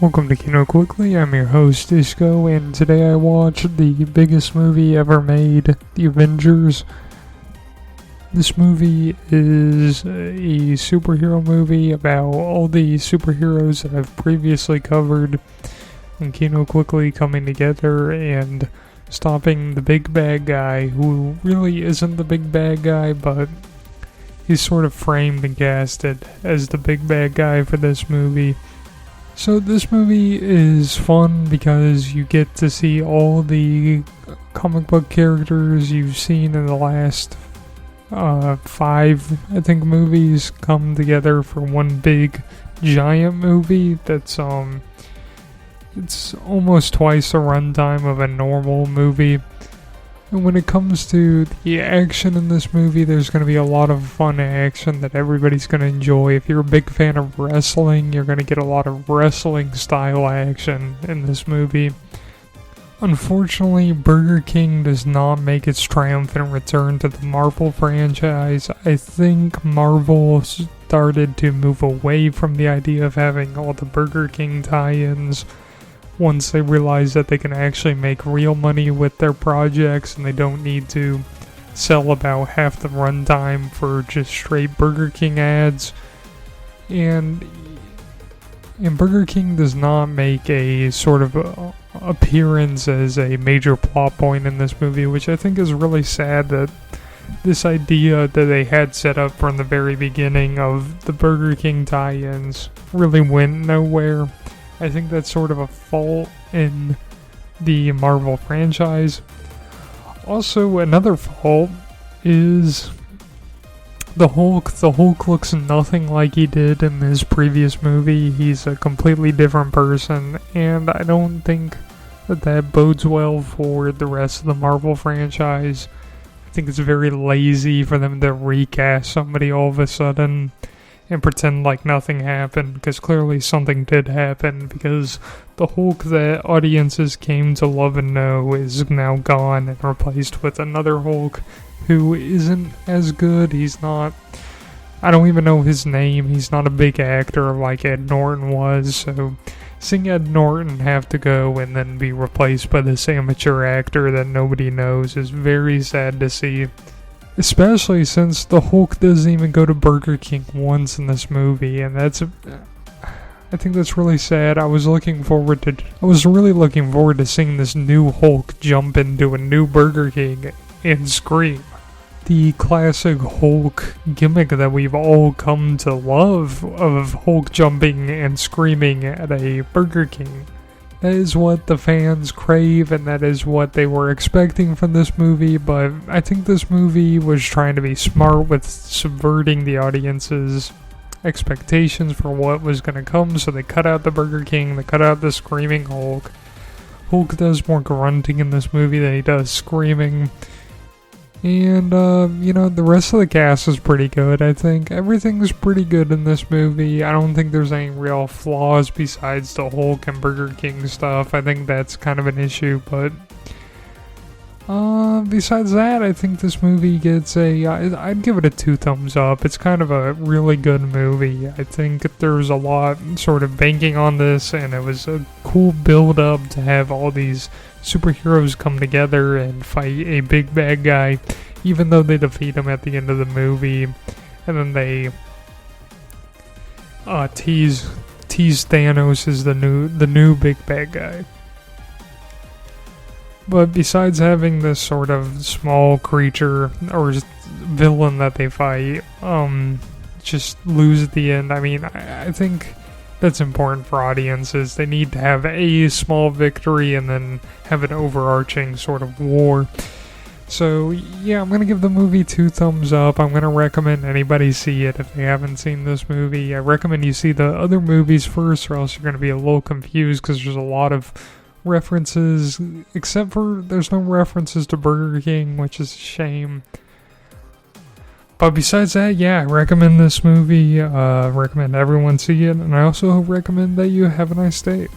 Welcome to Kino Quickly, I'm your host Disco, and today I watched the biggest movie ever made, The Avengers. This movie is a superhero movie about all the superheroes that I've previously covered in Kino Quickly coming together and stopping the big bad guy, who really isn't the big bad guy, but he's sort of framed and casted as the big bad guy for this movie. So this movie is fun because you get to see all the comic book characters you've seen in the last 5, I think, movies come together for one big giant movie that's it's almost twice the runtime of a normal movie. And when it comes to the action in this movie, there's going to be a lot of fun action that everybody's going to enjoy. If you're a big fan of wrestling, you're going to get a lot of wrestling-style action in this movie. Unfortunately, Burger King does not make its triumphant return to the Marvel franchise. I think Marvel started to move away from the idea of having all the Burger King tie-ins once they realize that they can actually make real money with their projects and they don't need to sell about half the runtime for just straight Burger King ads. And Burger King does not make a sort of appearance as a major plot point in this movie, which I think is really sad that this idea that they had set up from the very beginning of the Burger King tie-ins really went nowhere. I think that's sort of a fault in the Marvel franchise. Also, another fault is the Hulk. The Hulk looks nothing like he did in his previous movie. He's a completely different person, and I don't think that bodes well for the rest of the Marvel franchise. I think it's very lazy for them to recast somebody all of a sudden and pretend like nothing happened, because clearly something did happen, because the Hulk that audiences came to love and know is now gone and replaced with another Hulk who isn't as good. He's not, I don't even know his name, he's not a big actor like Ed Norton was, so seeing Ed Norton have to go and then be replaced by this amateur actor that nobody knows is very sad to see. Especially since the Hulk doesn't even go to Burger King once in this movie, and I think that's really sad. I was really looking forward to seeing this new Hulk jump into a new Burger King and scream. The classic Hulk gimmick that we've all come to love of Hulk jumping and screaming at a Burger King. That is what the fans crave, and that is what they were expecting from this movie, but I think this movie was trying to be smart with subverting the audience's expectations for what was going to come, so they cut out the Burger King, they cut out the screaming Hulk. Hulk does more grunting in this movie than he does screaming. And, the rest of the cast is pretty good, I think. Everything's pretty good in this movie. I don't think there's any real flaws besides the Hulk and Burger King stuff. I think that's kind of an issue, but besides that, I think this movie gets I'd give it a 2 thumbs up. It's kind of a really good movie. I think there's a lot sort of banking on this, and it was a cool build-up to have all these superheroes come together and fight a big bad guy, even though they defeat him at the end of the movie, and then they tease Thanos as the new big bad guy. But besides having this sort of small creature or villain that they fight just lose at the end, I mean, I think that's important for audiences. They need to have a small victory and then have an overarching sort of war. So yeah, I'm going to give the movie 2 thumbs up. I'm going to recommend anybody see it if they haven't seen this movie. I recommend you see the other movies first, or else you're going to be a little confused, because there's a lot of references, except for there's no references to Burger King, which is a shame. But besides that, yeah, I recommend this movie. Recommend everyone see it, and I also recommend that you have a nice day.